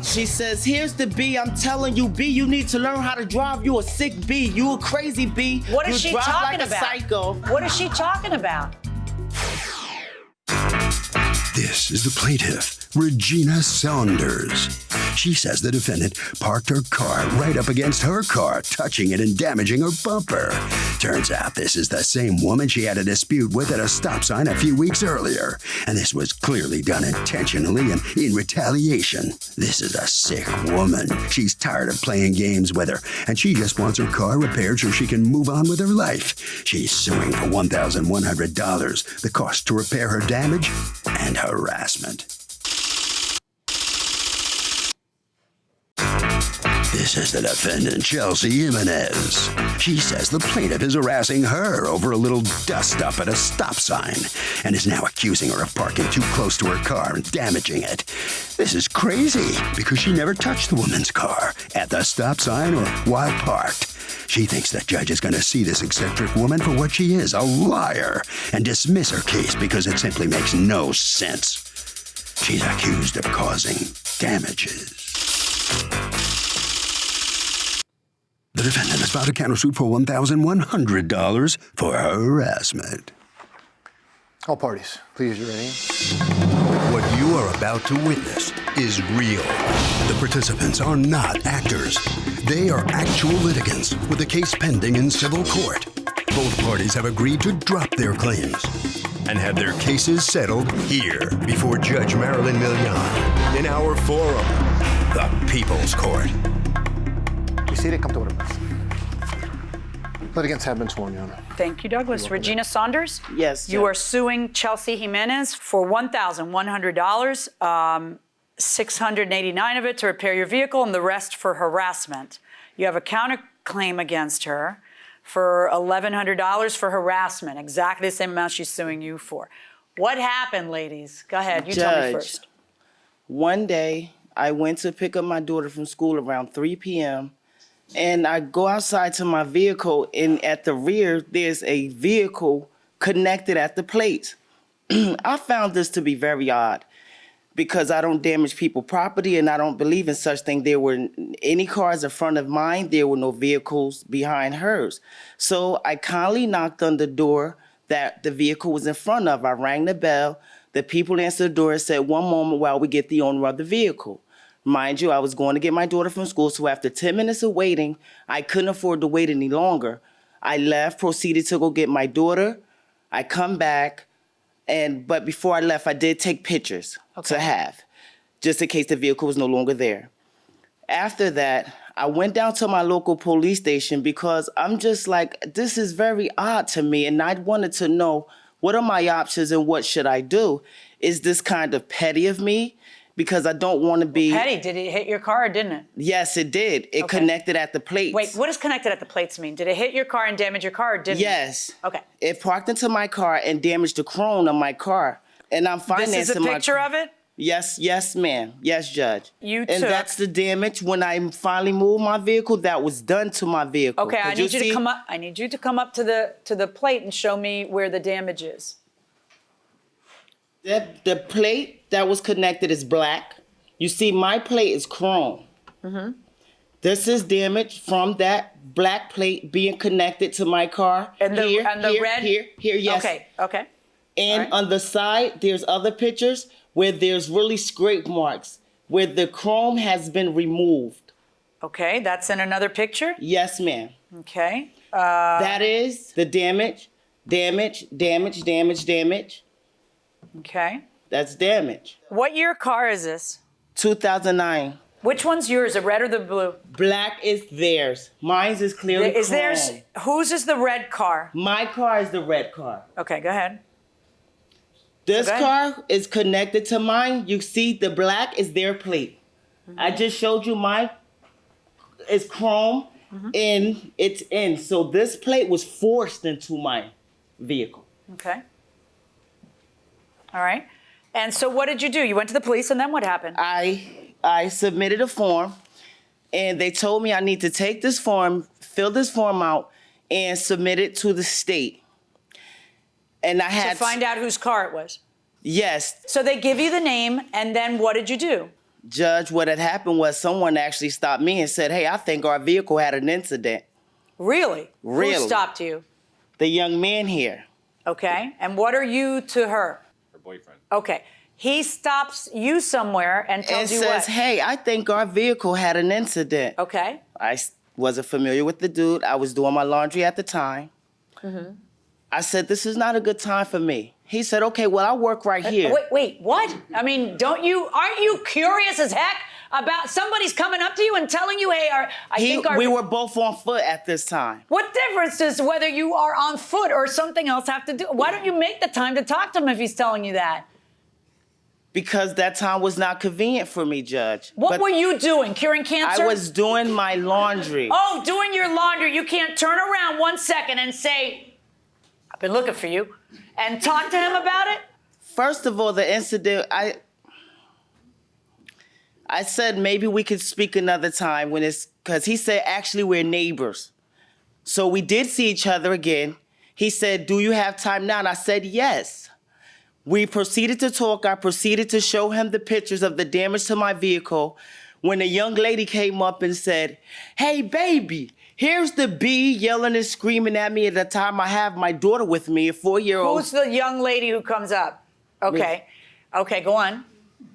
She says, here's the B. I'm telling you, B, you need to learn how to drive. You a sick B. You a crazy B. What is you she drive talking like about? A psycho. What is she talking about? This is the plaintiff, Regina Saunders. She says the defendant parked her car right up against her car, touching it and damaging her bumper. Turns out this is the same woman she had a dispute with at a stop sign a few weeks earlier. And this was clearly done intentionally and in retaliation. This is a sick woman. She's tired of playing games with her, and she just wants her car repaired so she can move on with her life. She's suing for $1,100, the cost to repair her damage and harassment. This is the defendant, Chelsea Jimenez. She says the plaintiff is harassing her over a little dust-up at a stop sign and is now accusing her of parking too close to her car and damaging it. This is crazy because she never touched the woman's car at the stop sign or while parked. She thinks the judge is going to see this eccentric woman for what she is, a liar, and dismiss her case because it simply makes no sense. She's accused of causing damages. The defendant has filed a countersuit for $1,100 for harassment. All parties, please, you ready? What you are about to witness is real. The participants are not actors. They are actual litigants with a case pending in civil court. Both parties have agreed to drop their claims and have their cases settled here before Judge Marilyn Milian in our forum, the People's Court. Be seated, come to order. Litigants have been sworn, Your Honor. Thank you, Douglas. Regina Saunders? Yes, You Judge. are suing Chelsea Jimenez for $1,100, $689 of it to repair your vehicle and the rest for harassment. You have a counterclaim against her for $1,100 for harassment, exactly the same amount she's suing you for. What happened, ladies? Go ahead, you tell me Judge, first. One day, I went to pick up my daughter from school around 3 p.m., and I go outside to my vehicle, and at the rear, there's a vehicle connected at the plates. I found this to be very odd because I don't damage people's property and I don't believe in such thing. There were any cars in front of mine. There were no vehicles behind hers. So I kindly knocked on the door that the vehicle was in front of. I rang the bell. The people answered the door and said, "One moment while we get the owner of the vehicle." Mind you, I was going to get my daughter from school, so after 10 minutes of waiting, I couldn't afford to wait any longer. I left, proceeded to go get my daughter. I come back, but before I left, I did take pictures to have, just in case the vehicle was no longer there. After that, I went down to my local police station because I'm just like, this is very odd to me, and I wanted to know, what are my options and what should I do? Is this kind of petty of me? Because I don't want to be... Petty, did it hit your car or didn't it? Yes, it did. It connected at the plates. Wait, what does connected at the plates mean? Did it hit your car and damage your car or didn't it? Yes. Okay. It parked into my car and damaged the chrome on my car. And I'm financing my... This is a picture of it? Yes, ma'am. Yes, Judge. You And took... that's the damage. When I finally moved my vehicle, that was done to my vehicle. Okay, I need you to come up. I need you to come up to the plate and show me where the damage is. The plate that was connected is black. You see, my plate is chrome. Mm-hmm. This is damage from that black plate being connected to my car. And the red? Here, yes. Okay. And right. on the side, there's other pictures where there's really scrape marks, where the chrome has been removed. Okay, that's in another picture? Yes, ma'am. Okay. That is the damage. Okay. That's damage. What year car is this? 2009. Which one's yours, the red or the blue? Black is theirs. Mine's is clearly Is chrome. theirs? Whose is the red car? My car is the red car. Okay, go ahead. This Okay. car is connected to mine. You see the black is their plate. Mm-hmm. I just showed you mine is chrome and it's in. So this plate was forced into my vehicle. Okay. All right. And so what did you do? You went to the police and then what happened? I submitted a form and they told me I need to take this form, fill this form out and submit it to the state. And I had to find out whose car it was. Yes. So they give you the name and then what did you do? Judge, what had happened was someone actually stopped me and said, hey, I think our vehicle had an incident. Really? Really. Who stopped you? The young man here. Okay. And what are you to her? Her boyfriend. Okay. He stops you somewhere and And tells you says, what? hey, I think our vehicle had an incident. Okay. Wasn't familiar with the dude. I was doing my laundry at the time. Mm-hmm. I said, this is not a good time for me. He said, okay, well, I work right here. Wait, what? I mean, aren't you curious as heck about somebody's coming up to you and telling you, hey, We were both on foot at this time. What difference does whether you are on foot or something else have to do? Why don't you make the time to talk to him if he's telling you that? Because that time was not convenient for me, Judge. What were you doing? Curing cancer? I was doing my laundry. Oh, doing your laundry. You can't turn around 1 second and say, I've been looking for you, and talk to him about it? First of all, the incident, I said maybe we could speak another time because he said, actually, we're neighbors. So we did see each other again. He said, do you have time now? And I said, yes. We proceeded to talk. I proceeded to show him the pictures of the damage to my vehicle when a young lady came up and said, hey, baby, here's the bee yelling and screaming at me at the time I have my daughter with me, a 4-year-old. Who's the young lady who comes up? Okay. Okay, go on.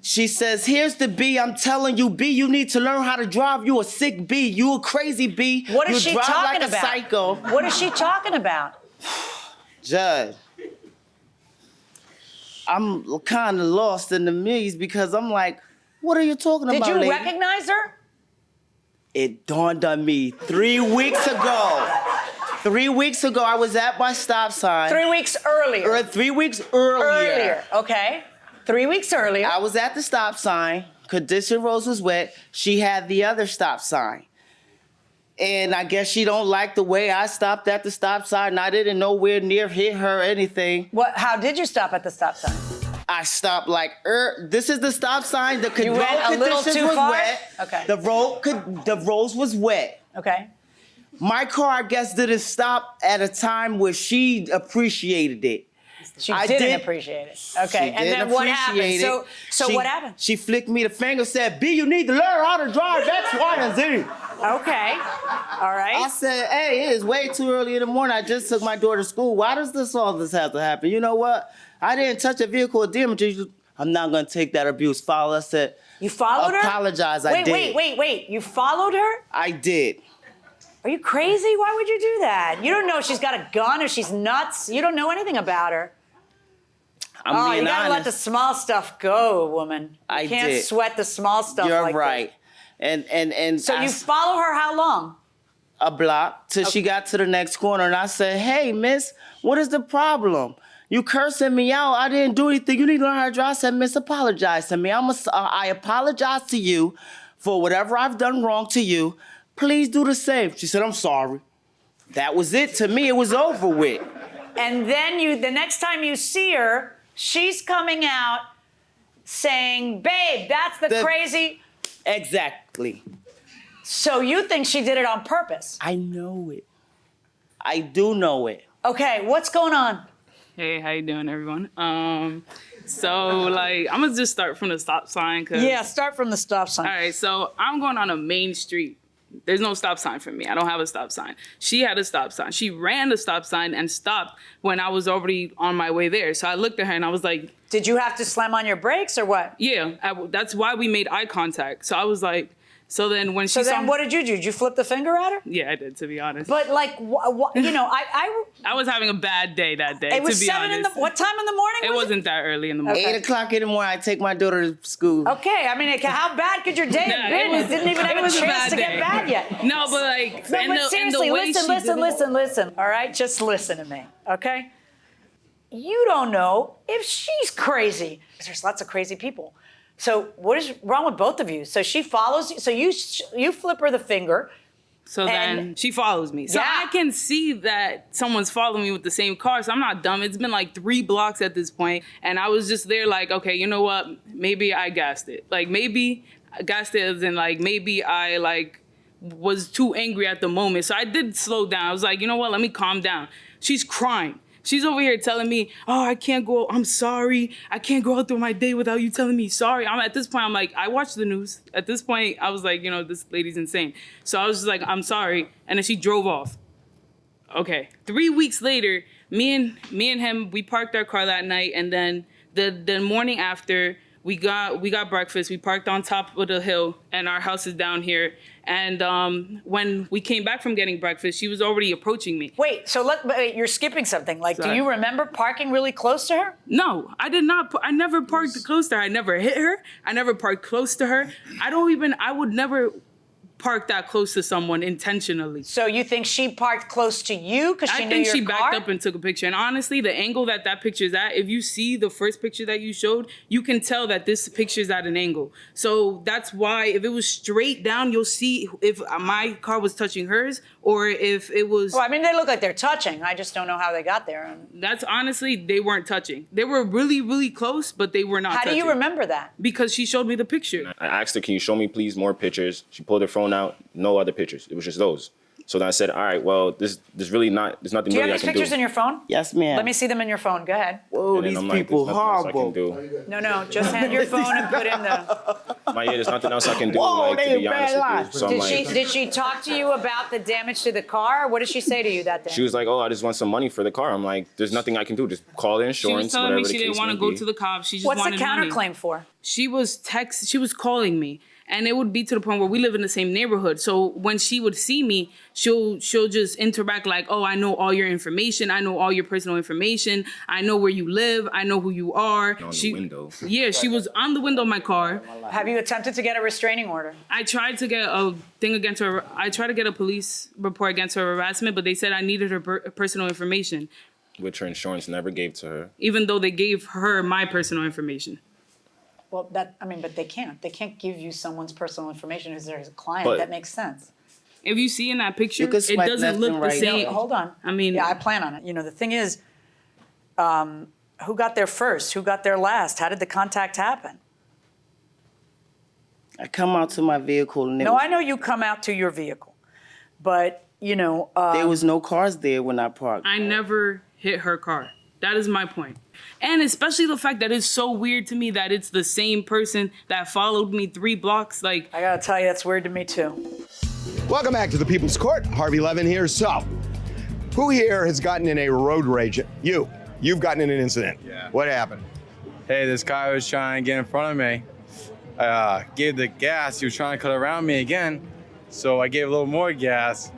She says, here's the bee. I'm telling you, bee, you need to learn how to drive. You a sick bee. You a crazy bee. What is you she drive talking like about? a psycho. What is she talking about? Judge, I'm kind of lost in the maze because I'm like, what are you talking about, Did you lady? recognize her? It dawned on me 3 weeks ago. 3 weeks ago, I was at my stop sign. 3 weeks earlier. 3 weeks earlier. Okay. 3 weeks earlier. I was at the stop sign. Condition Rose was wet. She had the other stop sign. And I guess she don't like the way I stopped at the stop sign. And I didn't nowhere near hit her or anything. How did you stop at the stop sign? I stopped like, this is the stop sign. The You went a little conditions too was far? wet. Okay. The road was wet. Okay. My car, I guess, didn't stop at a time where she appreciated it. She I didn't did- appreciate it. Okay. She And did then what happened? appreciate it. So what happened? She flicked me the finger, said, B, you need to learn how to drive X, Y, and Z. Okay. All I right. said, hey, it is way too early in the morning. I just took my daughter to school. Why does all this have to happen? You know what? I didn't touch a vehicle or damage you. I'm not going to take that abuse. I said, You followed her? Apologize, I did. Wait. You followed her? I did. Are you crazy? Why would you do that? You don't know if she's got a gun or she's nuts. You don't know anything about her. I'm being you gotta let honest. the small stuff go, woman. You I can't did. sweat the small stuff You're like right. this. And So I you follow her how long? a block till she got to the next corner, and I said, hey, miss, what is the problem? You cursing me out. I didn't do anything. You need to learn how to drive. I said, miss, apologize to me. I apologize to you for whatever I've done wrong to you. Please do the same. She said, I'm sorry. That was it. To me, it was over with. And then the next time you see her, she's coming out saying, babe, that's the crazy. Exactly. So you think she did it on purpose? I know it. I do know it. Okay, what's going on? Hey, how you doing, everyone? So like, I'm gonna just start from the stop sign, cause Yeah, start from the stop sign. All right, so I'm going on a main street. There's no stop sign for me. I don't have a stop sign. She had a stop sign. She ran the stop sign and stopped when I was already on my way there. So I looked at her and I was like, Did you have to slam on your brakes or what? yeah, that's why we made eye contact. So I was like, so then when she So saw then what did you do? Did you flip the finger at her? Yeah, I did, to be honest. But like, you know, I was having a bad day that day, it was to be 7 honest. what time in the morning It was wasn't that early in the morning. 8 o'clock in the morning, I take my daughter to school. Okay, I mean, how bad could your day have Nah, been? It didn't even have it a was chance bad to get day. bad yet. No, but like, No, and but the seriously, way she did it- listen. All right, just listen to me, okay? You don't know if she's crazy. There's lots of crazy people. So what is wrong with both of you? So she follows you. So you flip her the finger. So then And- she follows me. So Yeah. I can see that someone's following me with the same car. So I'm not dumb. It's been like 3 blocks at this point. And I was just there like, okay, you know what? Maybe I gassed it. Like maybe I gassed it and like maybe I like was too angry at the moment. So I did slow down. I was like, you know what? Let me calm down. She's crying. She's over here telling me, oh, I can't go, I'm sorry. I can't go out through my day without you telling me sorry. At this point, I'm like, I watch the news. At this point, I was like, this lady's insane. So I was just like, I'm sorry. And then she drove off. Okay. 3 weeks later, me and him, we parked our car that night. And then the morning after, we got breakfast. We parked on top of the hill, and our house is down here. And when we came back from getting breakfast, she was already approaching me. Wait, wait, you're skipping something. Like, Sorry. do you remember parking really close to her? No, I did not. I never parked close to her. I never hit her. I never parked close to her. I would never park that close to someone intentionally. So you think she parked close to you because she knew your car? I think she backed up and took a picture. And honestly, the angle that picture is at, if you see the first picture that you showed, you can tell that this picture is at an angle. So that's why if it was straight down, you'll see if my car was touching hers or if it was... Well, I mean, they look like they're touching. I just don't know how they got there. That's honestly, they weren't touching. They were really, really close, but they were not touching. How do you remember that? Because she showed me the picture. I asked her, can you show me please more pictures? She pulled her phone out, no other pictures. It was just those. So then I said, all right, well, there's nothing Do you really have I can do. these pictures in your phone? Yes, ma'am. Let me see them in your phone. Go ahead. Whoa, And then these I'm like, people there's nothing else I horrible. can do. No, just hand your phone and put in the... There's nothing else I can do, Whoa, like, to they be a bad honest lie. with you. So I'm like, Did she talk to you about the damage to the car? What did she say to you that day? she was like, oh, I just want some money for the car. I'm like, there's nothing I can do. Just call the She insurance, was telling whatever me the she didn't case want to may go be. to the cops. She just What's the wanted money. counterclaim for? She was calling me, and it would be to the point where we live in the same neighborhood. So when she would see me, she'll just interact like, oh, I know all your information. I know all your personal information. I know where you live. I know who you are. On the window. Yeah, she was on the window of my car. Have you attempted to get a restraining order? I tried to get a thing against her. I tried to get a police report against her harassment, but they said I needed her personal information, Which her insurance never gave to her. even though they gave her my personal information. Well, but they can't. They can't give you someone's personal information as their client. But- that makes sense. If you see in that picture, You can it swipe doesn't left look and the right. same. No, hold on. I mean, Yeah, I plan on it. The thing is, who got there first? Who got there last? How did the contact happen? I come out to my vehicle and No, I know you come out to your vehicle, but, there was no cars there when I parked. I never hit her car. That is my point. And especially the fact that it's so weird to me that it's the same person that followed me 3 blocks. Like, I gotta tell you, that's weird to me too. Welcome back to the People's Court. Harvey Levin here. So, who here has gotten in a road rage? You've gotten in an incident. Yeah. What happened? Hey, this guy was trying to get in front of me. I gave the gas. He was trying to cut around me again. So I gave a little more gas.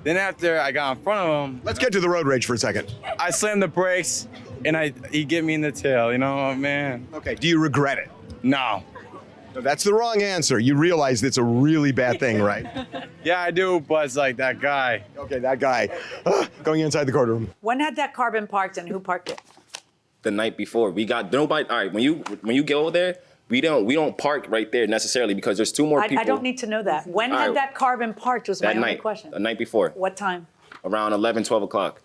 Then after I got in front of him, Let's get to the road rage for a second. I slammed the brakes and he get me in the tail. Man. Okay, do you regret it? No. No, that's the wrong answer. You realize it's a really bad thing, right? Yeah, I do, but it's like that guy. Okay, that guy. Going inside the courtroom. When had that car been parked and who parked it? The night before, we got nobody. All right, when you get over there, we don't park right there necessarily because there's 2 more people. I don't need to know that. When All had right. that car been parked was my that only night. question. The night before, What time? around 11, 12 o'clock.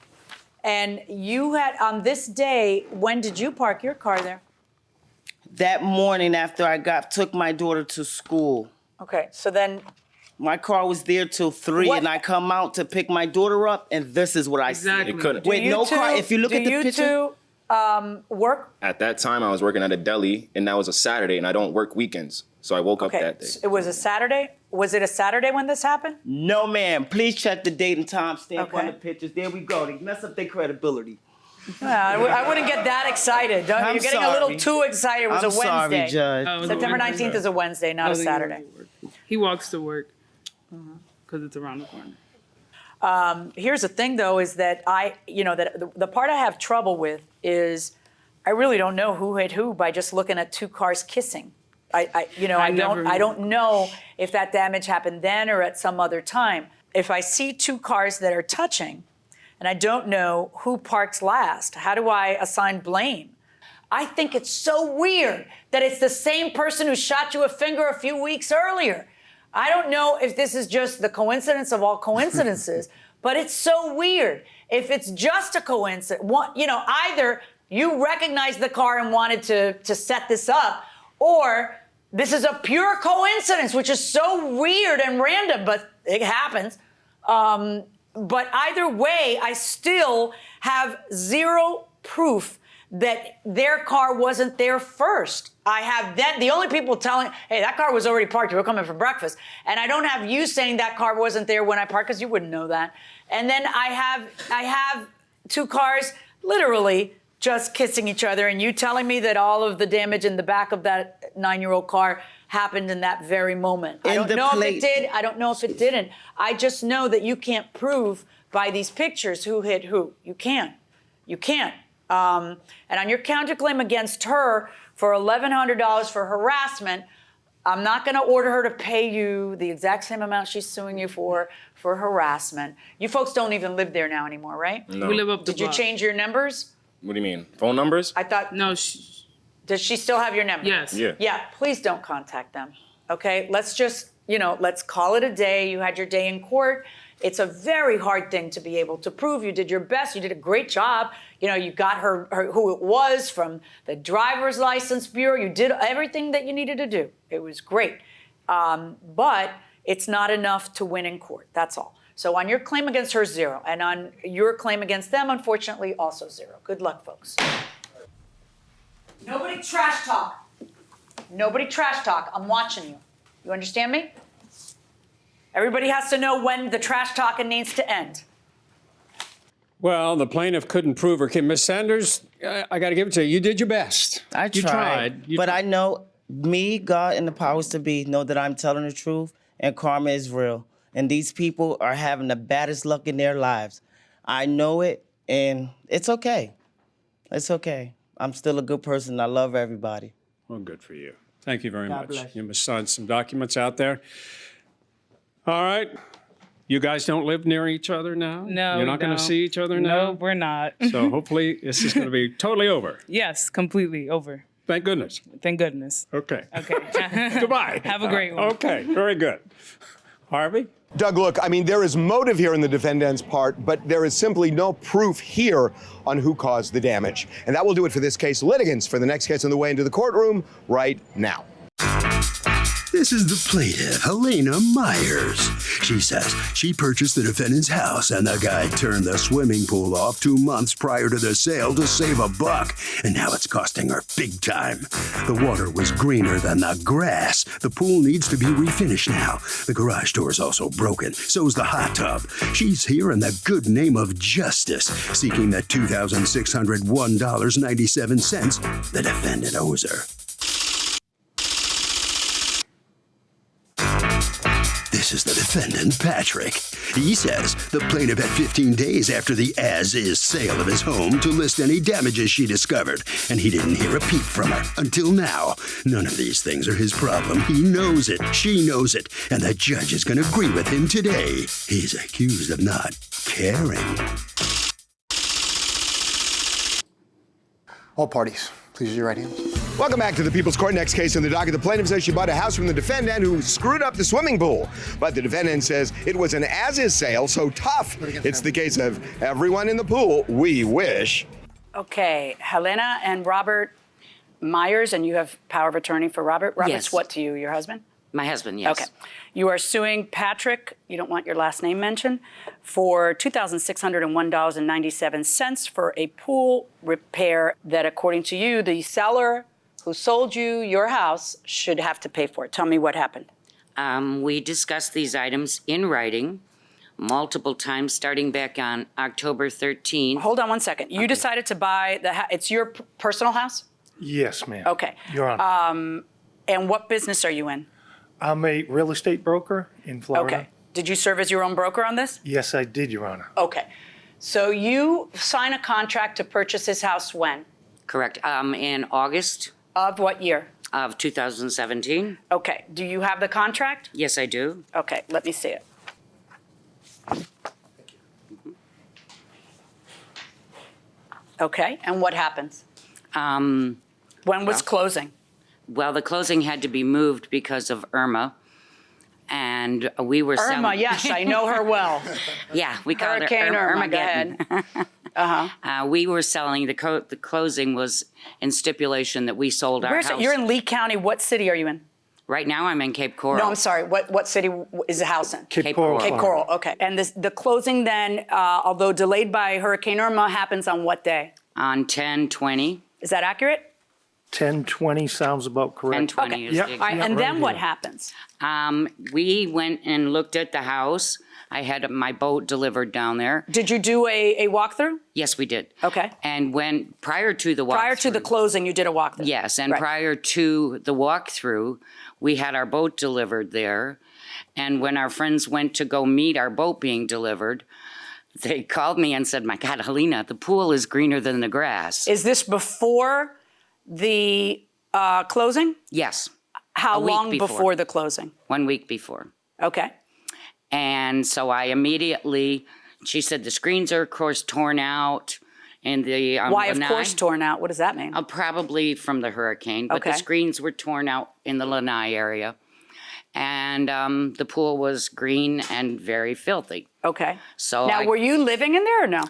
And you had, on this day, when did you park your car there? That morning after I took my daughter to school. Okay, so then, My car was there till 3, What- and I come out to pick my daughter up, and this is what I Exactly. see. It couldn't. With do no you two, car, if you look at the do you picture, two work? At that time, I was working at a deli, and that was a Saturday, and I don't work weekends, so I woke up Okay, that day. it was a Saturday? Was it a Saturday when this happened? no, ma'am. Please check the date and time stamp on Okay. the pictures. There we go. They mess up their credibility. I wouldn't get that excited. I'm You're getting a little sorry. too excited. It was I'm a Wednesday. sorry, Judge. Oh, it was a September Wednesday. 19th is a Wednesday, not a Saturday. He walks to work because it's around the corner. Here's the thing, though, is that the part I have trouble with is I really don't know who hit who by just looking at 2 cars kissing. I don't know if that damage happened then or at some other time. If I see 2 cars that are touching, and I don't know who parks last, how do I assign blame? I think it's so weird that it's the same person who shot you a finger a few weeks earlier. I don't know if this is just the coincidence of all coincidences, but it's so weird. If it's just a coincidence, either you recognized the car and wanted to set this up, or this is a pure coincidence, which is so weird and random, but it happens. But either way, I still have zero proof that their car wasn't there first. I have then the only people telling, hey, that car was already parked. You were coming for breakfast. And I don't have you saying that car wasn't there when I parked, because you wouldn't know that. And then I have two cars literally just kissing each other, and you telling me that all of the damage in the back of that 9-year-old car happened in that very moment. I don't know if it did. I don't know if it didn't. I just know that you can't prove by these pictures who hit who. You can't. You can't. And on your counterclaim against her for $1,100 for harassment, I'm not going to order her to pay you the exact same amount she's suing you for harassment. You folks don't even live there now anymore, right? No. We live up the Did you block. change your numbers? What do you mean? Phone numbers? I thought. No, Does she still have your number? yes. Yeah. Yeah, please don't contact them. Okay, let's just, let's call it a day. You had your day in court. It's a very hard thing to be able to prove. You did your best. You did a great job. You got her who it was from the driver's license bureau. You did everything that you needed to do. It was great. But it's not enough to win in court. That's all. So on your claim against her, 0. And on your claim against them, unfortunately, also 0. Good luck, folks. Nobody trash talk. Nobody trash talk. I'm watching you. You understand me? Everybody has to know when the trash talking needs to end. Well, the plaintiff couldn't prove her case. Ms. Sanders, I got to give it to you. You did your best. I You tried. You but tried. I know me, God, and the powers to be know that I'm telling the truth, and karma is real. And these people are having the baddest luck in their lives. I know it, and it's okay. It's okay. I'm still a good person. I love everybody. Well, good for you. Thank you very God much. bless you. You must sign some documents out there. All right. You guys don't live near each other now? No, You're not going no. to see each other now? No, we're not. So hopefully this is going to be totally over. Yes, completely over. Thank goodness. Thank goodness. Okay. Okay. Goodbye. Have a great one. Okay, very good. Harvey? Doug, look, I mean, there is motive here in the defendant's part, but there is simply no proof here on who caused the damage. And that will do it for this case. Litigants for the next case on the way into the courtroom right now. This is the plaintiff, Helena Myers. She says she purchased the defendant's house and the guy turned the swimming pool off 2 months prior to the sale to save $1, and now it's costing her big time. The water was greener than the grass. The pool needs to be refinished now. The garage door is also broken, so's the hot tub. She's here in the good name of justice, seeking the $2,601.97 the defendant owes her. This is the defendant, Patrick. He says the plaintiff had 15 days after the as-is sale of his home to list any damages she discovered, and he didn't hear a peep from her until now. None of these things are his problem. He knows it, she knows it, and the judge is going to agree with him today. He's accused of not caring. All parties, please use your right hand. Welcome back to the People's Court. Next case in the docket. The plaintiff says she bought a house from the defendant who screwed up the swimming pool. But the defendant says it was an as-is sale, so tough. It's the case of everyone in the pool, we wish. Okay, Helena and Robert Myers, and you have power of attorney for Robert. Robert's Yes. what to you, your husband? My husband, yes. Okay. You are suing Patrick, you don't want your last name mentioned, for $2,601.97 for a pool repair that, according to you, the seller who sold you your house should have to pay for it. Tell me what happened. We discussed these items in writing multiple times, starting back on October 13th. Hold on one second. You decided to buy it's your personal house? Yes, ma'am. Okay. Your Honor. And what business are you in? I'm a real estate broker in Florida. Okay. Did you serve as your own broker on this? Yes, I did, Your Honor. Okay. So you sign a contract to purchase his house when? Correct. In August Of what year? of 2017. Okay. Do you have the contract? Yes, I do. Okay, let me see it. Okay, and what happens? When was closing? Well, the closing had to be moved because of Irma. And we were selling. Irma, yes, I know her well. Yeah, we called Hurricane her Irma, go Armageddon. We were selling, the closing was in stipulation that we sold our house. You're in Lee County. What city are you in? Right now I'm in Cape Coral. No, I'm sorry. What city is the house in? Cape Coral. Cape Coral, okay. And the closing then, although delayed by Hurricane Irma, happens on what day? On 10/20. Is that accurate? 10/20 sounds about correct. 10/20 is Yep. the All right, Yeah, and right then what here. happens? We went and looked at the house. I had my boat delivered down there. Did you do a walkthrough? Yes, we did. Okay. And when prior to the walkthrough. Prior to the closing, you did a walkthrough? Yes, and Right. prior to the walkthrough, we had our boat delivered there. And when our friends went to go meet our boat being delivered, they called me and said, "My God, Helena, the pool is greener than the grass." Is this before the closing? Yes, How A week long before. before the closing? 1 week before. Okay. And so I immediately, she said the screens are, of course, torn out. And the Why, of lanai. course, torn out? What does that mean? Probably from the hurricane, but the Okay. screens were torn out in the lanai area. And the pool was green and very filthy. Okay. So Now, were you living in there or no?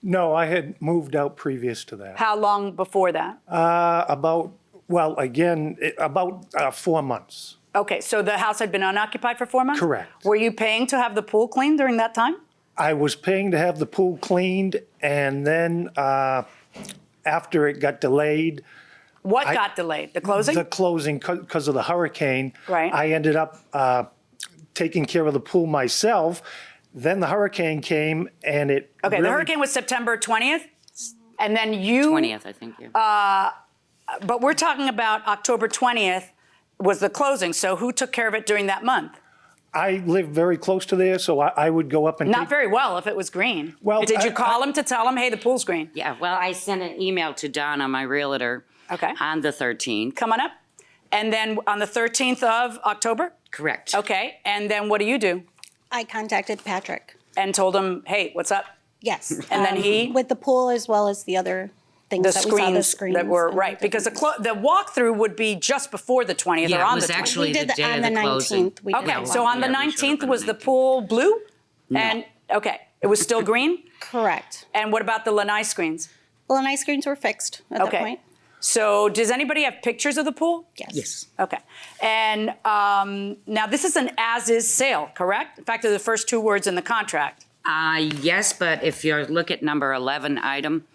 No, I had moved out previous to that. How long before that? About 4 months. Okay, so the house had been unoccupied for 4 months? Correct. Were you paying to have the pool cleaned during that time? I was paying to have the pool cleaned, and then after it got delayed, What got delayed? The closing? the closing because of the hurricane, Right. I ended up taking care of the pool myself. Then the hurricane came, and it Okay, the really- hurricane was September 20th, and then you. 20th, I think. Yeah. But we're talking about October 20th was the closing. So who took care of it during that month? I live very close to there, so I would go up and Not take, very well if it was green. Well, Did you call him to tell him, hey, the pool's green? Yeah, well, I sent an email to Donna, my realtor, Okay. on the 13th. Come on up. And then on the 13th of October? Correct. Okay, and then what do? I contacted Patrick. And told him, hey, what's up? Yes. And then he- With the pool as well as the other things The that we saw, the screens that were, and right, because the walkthrough would be just before the 20th or Yeah, it on was the 20th. actually We did the day on of the the closing. 19th. We did Okay, that so one. on the Yeah, we showed 19th up was on the 19th. pool blue? No. And, okay, it was still green? Correct. And what about the lanai screens? Well, and ice screens were fixed at that Okay. point. So does anybody have pictures of the pool? Yes. Yes. Okay. And now this is an as-is sale, correct? In fact, they're the first two words in the contract. Yes, but if you look at number 11 item,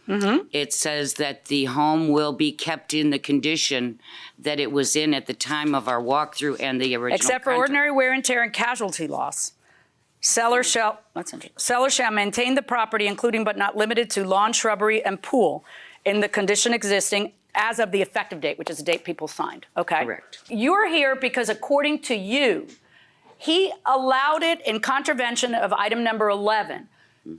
it says that the home will be kept in the condition that it was in at the time of our walkthrough and the original Except for contract. ordinary wear and tear and casualty loss. Seller shall maintain the property, including but not limited to lawn, shrubbery, and pool in the condition existing as of the effective date, which is the date people signed, okay? Correct. You're here because according to you, he allowed it in contravention of item number 11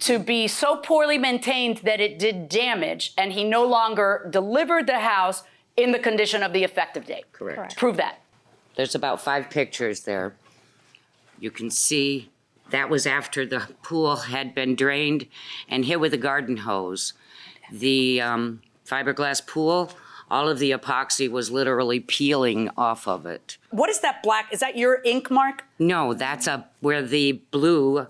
to be so poorly maintained that it did damage, and he no longer delivered the house in the condition of the effective date. Correct. Prove that. There's about 5 pictures there. You can see that was after the pool had been drained and hit with a garden hose. The fiberglass pool, all of the epoxy was literally peeling off of it. What is that black? Is that your ink mark? No, that's where the blue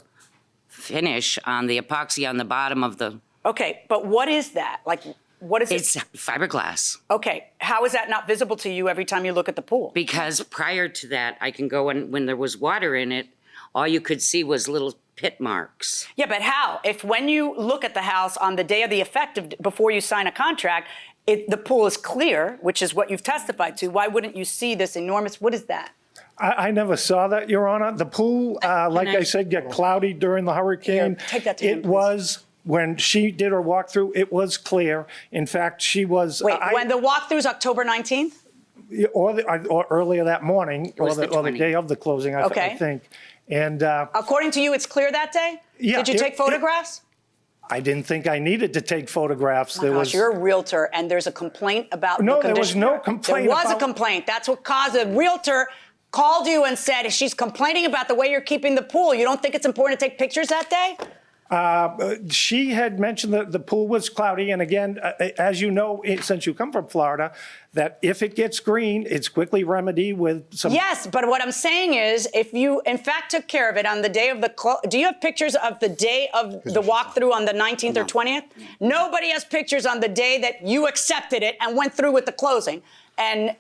finish on the epoxy on the bottom of the, Okay, but what is that? Like, what is it's it? fiberglass. Okay, how is that not visible to you every time you look at the pool? Because prior to that, I can go in, when there was water in it, all you could see was little pit marks. Yeah, but how? If when you look at the house on the day of the effective, before you sign a contract, the pool is clear, which is what you've testified to, why wouldn't you see this enormous, what is that? I never saw that, Your Honor. The pool, like I said, got cloudy during the hurricane. Here, take that to him, It please. was, when she did her walkthrough, it was clear. In fact, she was. Wait, when the walkthrough's October 19th? Or earlier that morning, or was the the 20th. day of the closing, I Okay. think. And According to you, it's clear that day? Yeah, Did you take photographs? I didn't think I needed to take photographs. There Gosh, was. you're a realtor, and there's a complaint about No, the there was condition. no complaint There was a about- complaint. That's what caused a realtor called you and said she's complaining about the way you're keeping the pool. You don't think it's important to take pictures that day? She had mentioned that the pool was cloudy, and again, as you know, since you come from Florida, that if it gets green, it's quickly remedied with some. Yes, but what I'm saying is, if you in fact took care of it on the day of the do you have pictures of the day of the walkthrough on the 19th or 20th? Nobody has pictures on the day that you accepted it and went through with the closing. And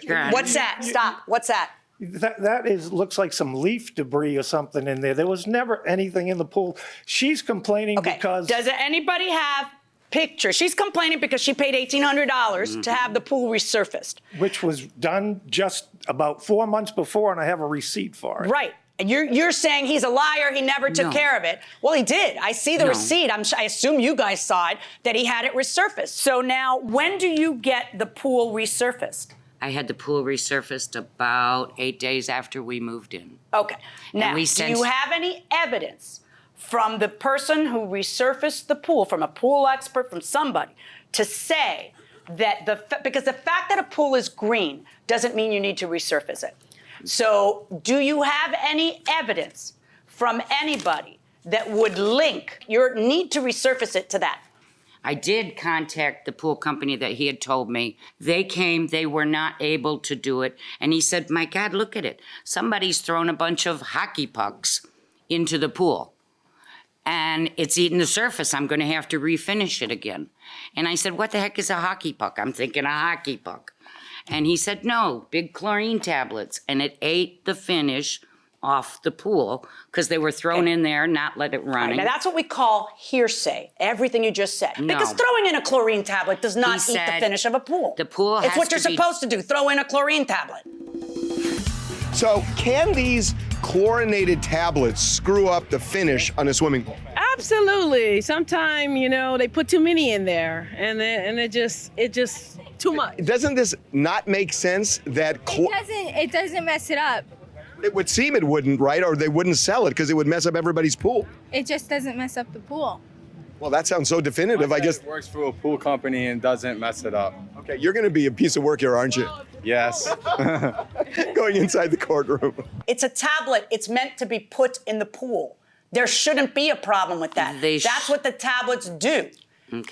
Your Honor. what's that? Stop. What's that? Looks like some leaf debris or something in there. There was never anything in the pool. She's complaining because. Does anybody have pictures? She's complaining because she paid $1,800 to have the pool resurfaced. Which was done just about 4 months before, and I have a receipt for it. Right. And you're saying he's a liar, he never took care of it. Well, he did. I see the receipt. I assume you guys saw it, that he had it resurfaced. So now, when do you get the pool resurfaced? I had the pool resurfaced about 8 days after we moved in. Okay. Now, we do you have any evidence from the person who resurfaced the pool, from a pool expert, from somebody, to say that because the fact that a pool is green doesn't mean you need to resurface it. So do you have any evidence from anybody that would link your need to resurface it to that? I did contact the pool company that he had told me. They came, they were not able to do it. And he said, my God, look at it. Somebody's thrown a bunch of hockey pucks into the pool. And it's eaten the surface. I'm going to have to refinish it again. And I said, what the heck is a hockey puck? I'm thinking a hockey puck. And he said, no, big chlorine tablets. And it ate the finish off the pool because they were thrown in there, not let it run. Right, now that's what we call hearsay, everything you just said. No. Because throwing in a chlorine tablet does not eat the finish of a pool. The pool It's has what you're to be- supposed to do, throw in a chlorine tablet. So can these chlorinated tablets screw up the finish on a swimming pool? Absolutely. Sometimes, they put too many in there, and it just too much. Doesn't this not make sense that It doesn't mess it up. it would seem it wouldn't, right? Or they wouldn't sell it because it would mess up everybody's pool. It just doesn't mess up the pool. Well, that sounds so definitive. I guess. It works for a pool company and doesn't mess it up. Okay, you're going to be a piece of work here, aren't you? Yes. Going inside the courtroom. It's a tablet. It's meant to be put in the pool. There shouldn't be a problem with that. That's what the tablets do.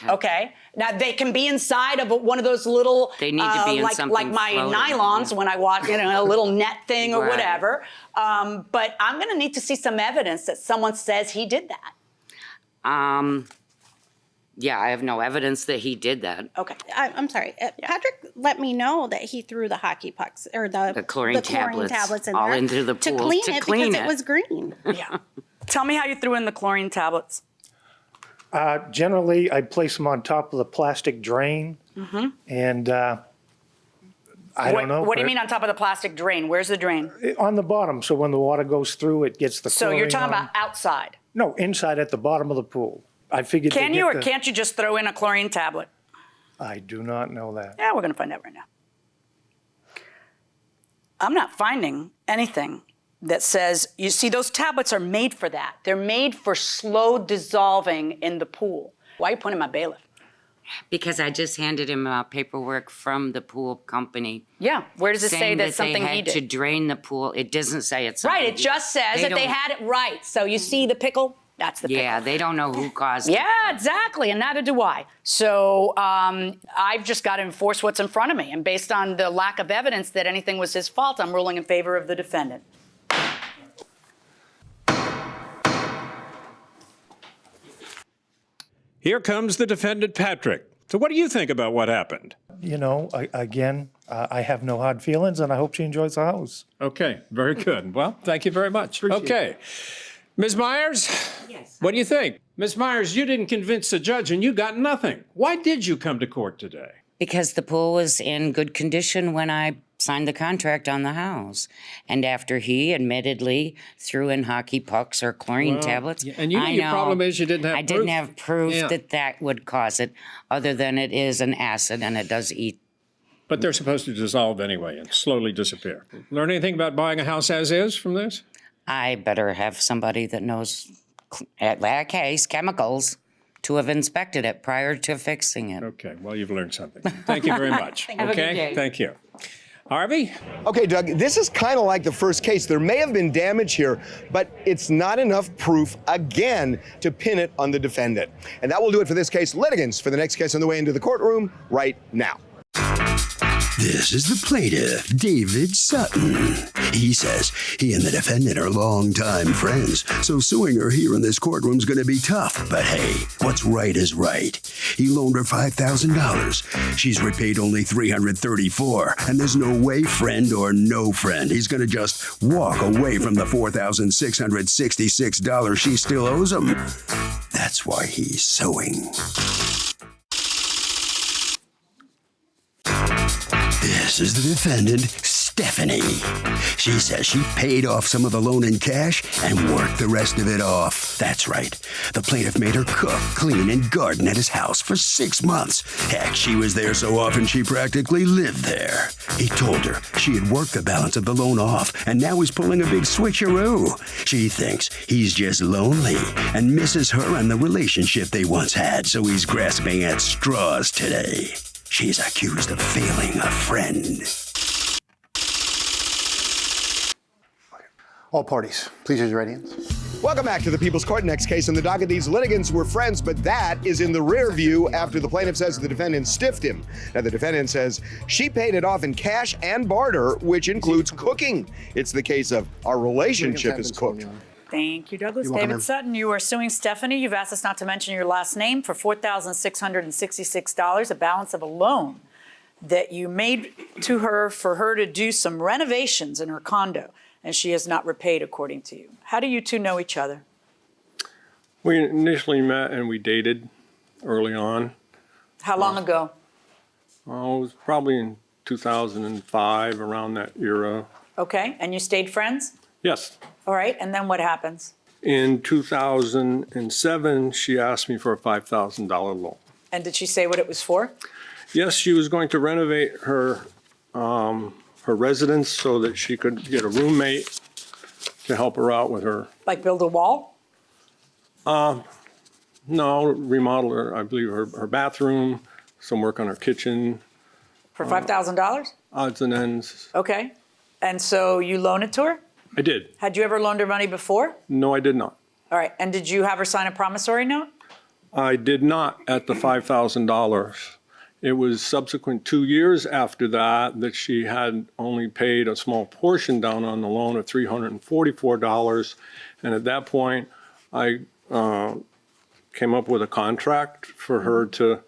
Okay. Now they can be inside of one of those little. They need to be in like something my floating, nylons when I walk, a little net thing or Right. whatever. But I'm going to need to see some evidence that someone says he did that. Yeah, I have no evidence that he did that. Okay. I'm sorry. Patrick let me know that he threw the hockey pucks or the chlorine tablets in all there into the to pool clean to it clean because it. it was green. Yeah. Tell me how you threw in the chlorine tablets. Generally, I'd place them on top of the plastic drain, and I don't know. What do you mean on top of the plastic drain? Where's the drain? On the bottom, so when the water goes through, it gets the So chlorine you're talking on. about outside. No, inside at the bottom of the pool. I figured. Can they'd you get or the- can't you just throw in a chlorine tablet? I do not know that. Yeah, we're going to find out right now. I'm not finding anything that says, you see, those tablets are made for that. They're made for slow dissolving in the pool. Why are you pointing my bailiff? Because I just handed him paperwork from the pool company. Yeah, where does it say saying that something they he had did? to drain the pool. It doesn't say it's something Right, it he- just says that they don't- had it right. So you see the pickle? That's the pickle. Yeah, they don't know who caused it. Yeah, exactly, and neither do I. So I've just got to enforce what's in front of me. And based on the lack of evidence that anything was his fault, I'm ruling in favor of the defendant. Here comes the defendant, Patrick. So what do you think about what happened? I have no hard feelings, and I hope she enjoys the house. Okay, very good. Well, thank you very much. Okay. Ms. Myers? Yes. What do you think? Ms. Myers, you didn't convince the judge and you got nothing. Why did you come to court today? Because the pool was in good condition when I signed the contract on the house. And after he admittedly threw in hockey pucks or chlorine tablets. And you know your problem is you didn't have I proof. didn't have proof Yeah. that would cause it, other than it is an acid and it does eat. But they're supposed to dissolve anyway and slowly disappear. Learn anything about buying a house as is from this? I better have somebody that knows, at that case, chemicals, to have inspected it prior to fixing it. Okay, well, you've learned something. Thank you very much. Have a good Okay, day. thank you. Harvey? Okay, Doug, this is kind of like the first case. There may have been damage here, but it's not enough proof, again, to pin it on the defendant. And that will do it for this case. Litigants for the next case on the way into the courtroom right now. This is the plaintiff, David Sutton. He says he and the defendant are longtime friends, so suing her here in this courtroom's gonna be tough. But hey, what's right is right. He loaned her $5,000. She's repaid only $334, and there's no way, friend or no friend, he's gonna just walk away from the $4,666 she still owes him. That's why he's suing. This is the defendant, Stephanie. She says she paid off some of the loan in cash and worked the rest of it off. That's right. The plaintiff made her cook, clean, and garden at his house for 6 months. Heck, she was there so often she practically lived there. He told her she had worked the balance of the loan off, and now he's pulling a big switcheroo. She thinks he's just lonely and misses her and the relationship they once had, so he's grasping at straws today. She's accused of failing a friend. All parties, please raise your right hands. Welcome back to the People's Court. Next case in the docket. These litigants were friends, but that is in the rear view after the plaintiff says the defendant stiffed him. Now, the defendant says she paid it off in cash and barter, which includes cooking. It's the case of our relationship is cooked. Thank you, Douglas. You're welcome, David ma'am. Sutton, you are suing Stephanie. You've asked us not to mention your last name for $4,666, a balance of a loan that you made to her for her to do some renovations in her condo, and she has not repaid according to you. How do you two know each other? We initially met and we dated early on. How long ago? Oh, it was probably in 2005, around that era. Okay, and you stayed friends? Yes. All right, and then what happens? In 2007, she asked me for a $5,000 loan. And did she say what it was for? Yes, she was going to renovate her residence so that she could get a roommate to help her out with her. Like build a wall? No, remodel her, I believe, her bathroom, some work on her kitchen, For $5,000? odds and ends. Okay, and so you loan it to her? I did. Had you ever loaned her money before? No, I did not. All right, and did you have her sign a promissory note? I did not at the $5,000. It was subsequent 2 years after that she had only paid a small portion down on the loan of $344. And at that point, I came up with a contract for her to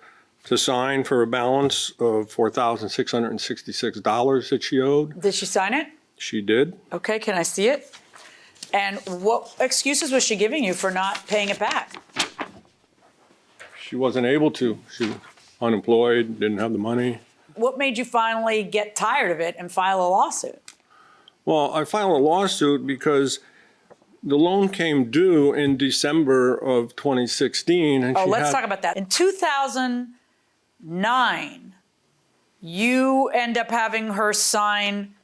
sign for a balance of $4,666 that she owed. Did she sign it? She did. Okay, can I see it? And what excuses was she giving you for not paying it back? She wasn't able to. She was unemployed, didn't have the money. What made you finally get tired of it and file a lawsuit? Well, I filed a lawsuit because the loan came due in December of 2016. And Let's talk about that. In 2009, you end up having her sign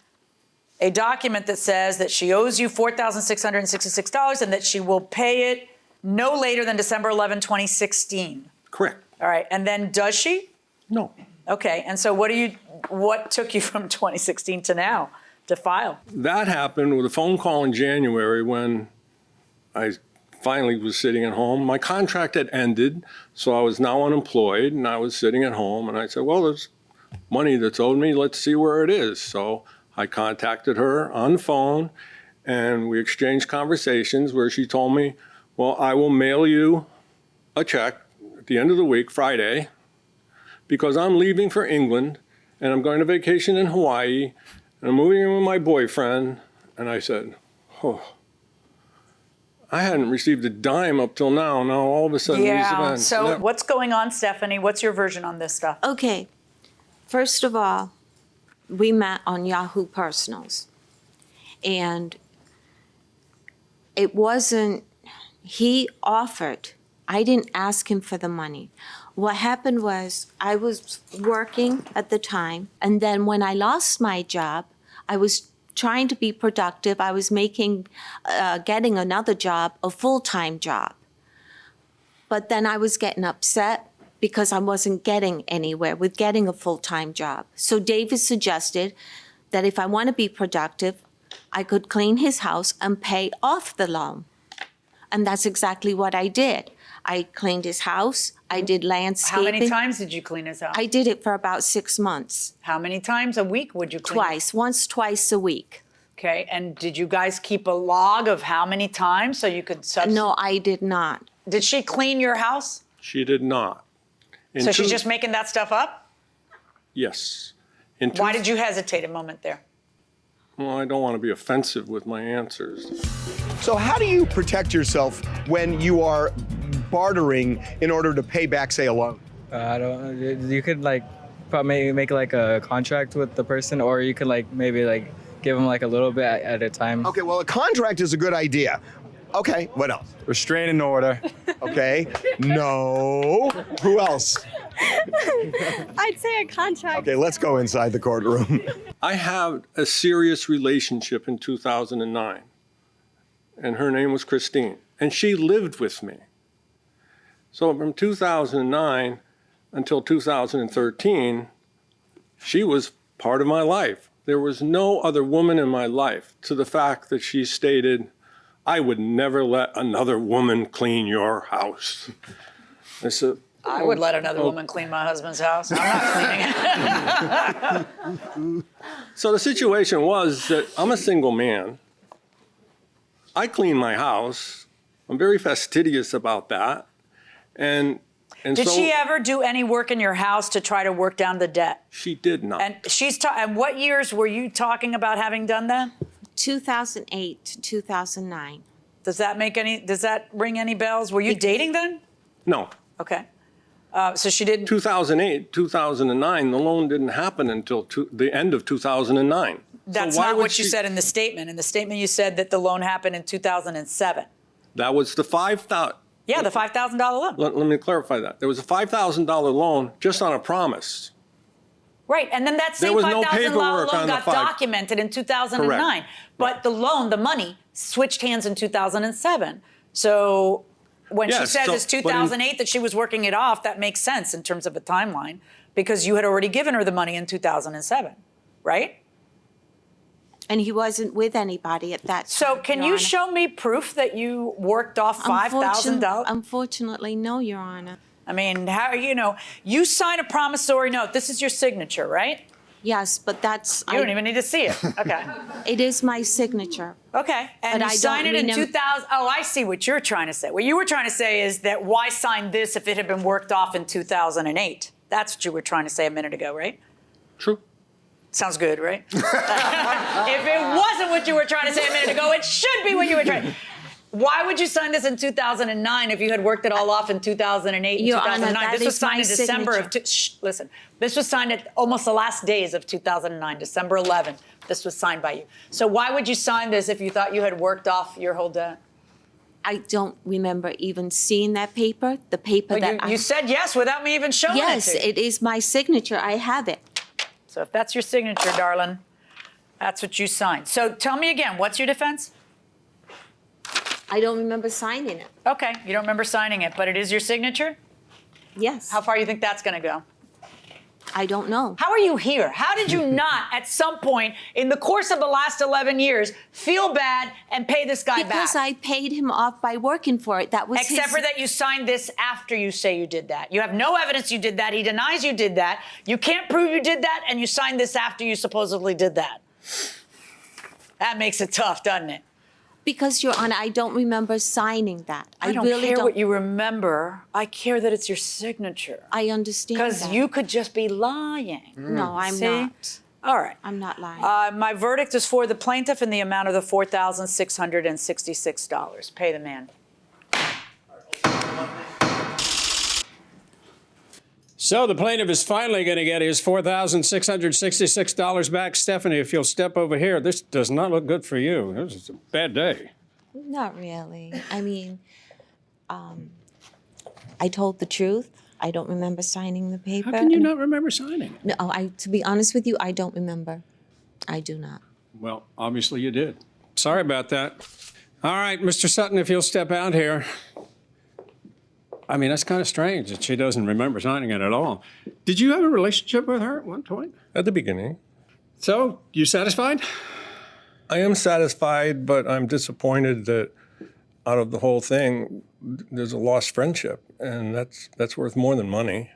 a document that says that she owes you $4,666 and that she will pay it no later than December 11, 2016. Correct. All right, and then does she? No. Okay, and so what took you from 2016 to now to file? That happened with a phone call in January when I finally was sitting at home. My contract had ended, so I was now unemployed, and I was sitting at home, and I said, well, there's money that's owed me. Let's see where it is. So I contacted her on the phone, and we exchanged conversations where she told me, well, I will mail you a check at the end of the week, Friday, because I'm leaving for England, and I'm going to vacation in Hawaii, and I'm moving in with my boyfriend. And I said, oh, I hadn't received a dime up till now. Now all of a sudden these events. So what's going on, Stephanie? What's your version on this stuff? Okay, first of all, we met on Yahoo Personals, and it wasn't, he offered, I didn't ask him for the money. What happened was I was working at the time, and then when I lost my job, I was trying to be productive. I was getting another job, a full-time job. But then I was getting upset because I wasn't getting anywhere with getting a full-time job. So David suggested that if I want to be productive, I could clean his house and pay off the loan. And that's exactly what I did. I cleaned his house. I did How landscaping. many times did you clean his house? I did it for about 6 months. How many times a week would you clean? Twice, once, twice a week. Okay, and did you guys keep a log of how many times so you could No, I did not. Did she clean your house? She did not. So she's just making that stuff up? Yes. Why did you hesitate a moment there? Well, I don't want to be offensive with my answers. So how do you protect yourself when you are bartering in order to pay back, say, a loan? I don't. You could like probably make like a contract with the person, or you could like maybe like give them like a little bit at a time. Okay, well, a contract is a good idea. Okay, what else? Restraining order. Okay, no. Who else? I'd say a contract. Okay, let's go inside the courtroom. I had a serious relationship in 2009, and her name was Christine, and she lived with me. So from 2009 until 2013, she was part of my life. There was no other woman in my life, to the fact that she stated, I would never let another woman clean your house. I said, I would let another woman clean my husband's house. I'm not cleaning it. So the situation was that I'm a single man. I clean my house. I'm very fastidious about that. And Did she ever do any work in your house to try to work down the debt? She did not. And and what years were you talking about having done that? 2008 to 2009. Does that ring any bells? Were you dating then? No. Okay. So she didn't. 2008, 2009, the loan didn't happen until the end of 2009. That's So why not would what you said in the statement. In the statement, you said that the loan happened in 2007. That was the $5,000. Yeah, the $5,000 loan. Let me clarify that. There was a $5,000 loan just on a promise. Right, and then that same There was no $5,000 paperwork loan on the got five. documented in 2009. Correct. But the loan, the money, switched hands in 2007. So when she Yes, says so- it's 2008 that she was working it off, that makes sense in terms of a timeline because you had already given her the money in 2007, right? And he wasn't with anybody at that time. So can Your you Honor. show me proof that you worked off $5,000? Unfortunately, no, Your Honor. I mean, you sign a promissory note. This is your signature, right? Yes, but that's... You don't even need to see it. Okay. It is my signature. Okay, and But you I sign don't it in remember- 2000. Oh, I see what you're trying to say. What you were trying to say is that why sign this if it had been worked off in 2008? That's what you were trying to say a minute ago, right? True. Sounds good, right? If it wasn't what you were trying to say a minute ago, it should be what you were trying. Why would you sign this in 2009 if you had worked it all off in 2008 and Your Honor, 2009? that This was is my signed in December signature. of. Listen, this was signed at almost the last days of 2009, December 11th. This was signed by you. So why would you sign this if you thought you had worked off your whole debt? I don't remember even seeing that paper. The paper that You said yes without me even showing Yes, it to you. it is my signature. I have it. So if that's your signature, darling, that's what you signed. So tell me again, what's your defense? I don't remember signing it. Okay, you don't remember signing it, but it is your signature? Yes. How far do you think that's going to go? I don't know. How are you here? How did you not, at some point in the course of the last 11 years, feel bad and pay this guy back? Because I paid him off by working for it. That was Except for that you signed this after you say you did that. You have no evidence you did that. He denies you did that. You can't prove you did that, and you signed this after you supposedly did that. That makes it tough, doesn't it? Because, Your Honor, I don't remember signing that. I don't really care don't. what you remember. I care that it's your signature. I understand Because that. you could just be lying. No, I'm See? not. All right. I'm not lying. My verdict is for the plaintiff in the amount of the $4,666. Pay the man. So the plaintiff is finally going to get his $4,666 back. Stephanie, if you'll step over here, this does not look good for you. This is a bad day. Not really. I mean, I told the truth. I don't remember signing the paper. How can you not remember signing it? No, to be honest with you, I don't remember. I do not. Well, obviously you did. Sorry about that. All right, Mr. Sutton, if you'll step out here. I mean, that's kind of strange that she doesn't remember signing it at all. Did you have a relationship with her at one point? At the beginning. So, you satisfied? I am satisfied, but I'm disappointed that out of the whole thing, there's a lost friendship, and that's worth more than money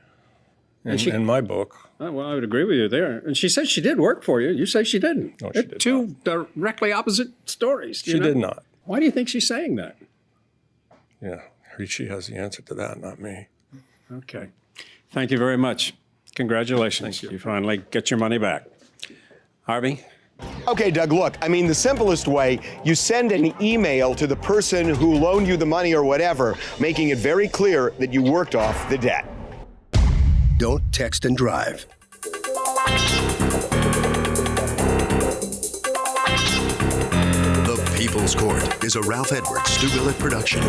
in my book. Oh, well, I would agree with you there. And she said she did work for you. You say she didn't. No, she did Two directly opposite stories. She did not. Why do you think she's saying that? Yeah, she has the answer to that, not me. Okay. Thank you very much. Congratulations. Thank you. You finally get your money back. Harvey? Okay, Doug, look, I mean, the simplest way, you send an email to the person who loaned you the money or whatever, making it very clear that you worked off the debt. Don't text and drive. The People's Court is a Ralph Edwards, Stu Willett production.